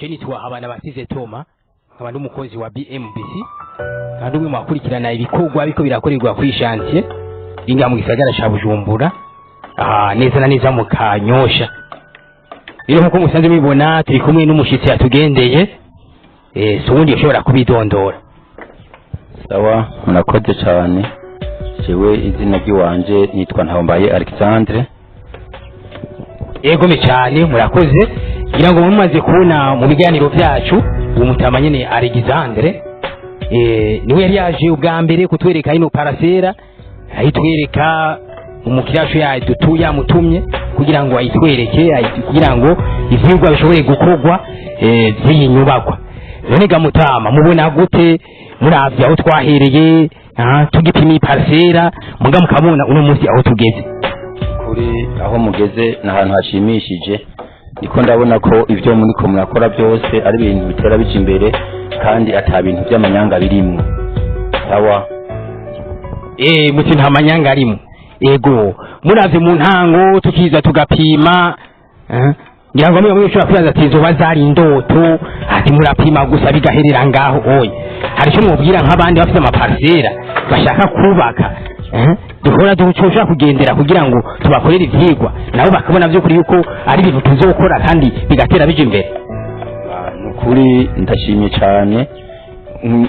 Je nitwa abana basize Toma nkaba ndi umukozi wa BMBC kandi umwe makurikirana ibikorwa biko birakorerwa kuri chantier inga mu gisagara ca Bujumbura neza na neza mu Kanyosha. Iyo nkuko musanze mibona turi kumwe n'umushitsi yatugendeye subundi ushobora kubidondora. Sawa, murakoze cyane. Jewe izina ry'iwanje nitwa Ntahombaye Alexandre. Yego me cyane murakoze. Ngira ngo mumaze kubona mu biganiro byacu umutamanye ni Alexandre niwe yari yaje ubwa mbere kutwereka ino parasera ayitwereka umukirasho ya dutuya mutumye kugira ngo ayitwereke kugira ngo ivyigwa bishobore gukorwa by'iyi nyubakwa. None gamutama mubona gute muravye aho twahereye tugipima parasera muga mukabona uno munsi aho tugeze? Kuri aho mugeze na hantu hashimishije, niko ndabona ko ivyo muri ko murakora byose ari ibintu bitera bije imbere kandi ata bintu by'amanyanga birimwe. Sawa, muti nta manyanga arimo. Ego muravye mu ntango tukiza tugapima ngira ngo mwe ushobora kubaza ati zo bazari indoto ati murapima gusa bigaherera ngaho oye. Hari cyo mubwira nk'abandi bafite amaparcera bashaka kubaka duhora dushobora kugendera kugira ngo tubakorere ivyigwa nabo bakabona byo kuri yuko ari ibintu tuzokora kandi bigatera bije imbere. Nukuri ndashimye cyane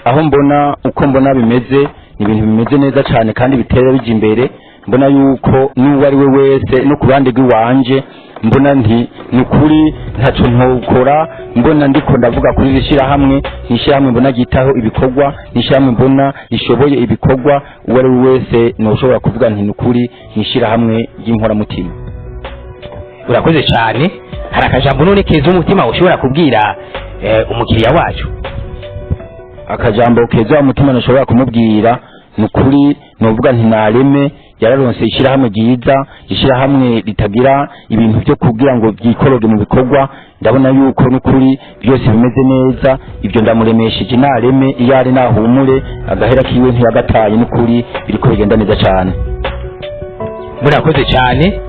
aho mbona uko mbona bimeze ni ibintu bimeze neza cyane kandi bitera bije imbere. Mbona yuko n'uwo ari we wese no kubande gw'iwanje mbona nti nukuri ntaco ntokora, mbona ndiko ndavuga kuri rishira hamwe nishyirahamwe mbona gitaho ibikorwa nishyirahamwe mbona rishoboye ibikorwa uwo ari we wese no ushobora kuvuga nti nukuri nishyira hamwe y'inkora mutima. Urakoze cyane. Hari akajambo none keza umutima ushobora kubwira umukiriya wacu? Akajambo keza umutima nashobora kumubwira nukuri novuga nti nareme yararonse ishyirahamwe ryiza, ishyirahamwe ritagira ibintu byo kugira ngo byikoroge mu bikorwa. Ndabona yuko nukuri byose bimeze neza, ibyo ndamuremesheje nareme iyari nahumure agahera kiwe ntiyagataye nukuri biriko bigenda neza cyane. Murakoze cyane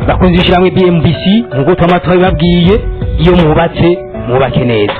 bakunze ishyirahamwe BMBC nkuko twamatwa babwiye iyo mubatse mubake neza.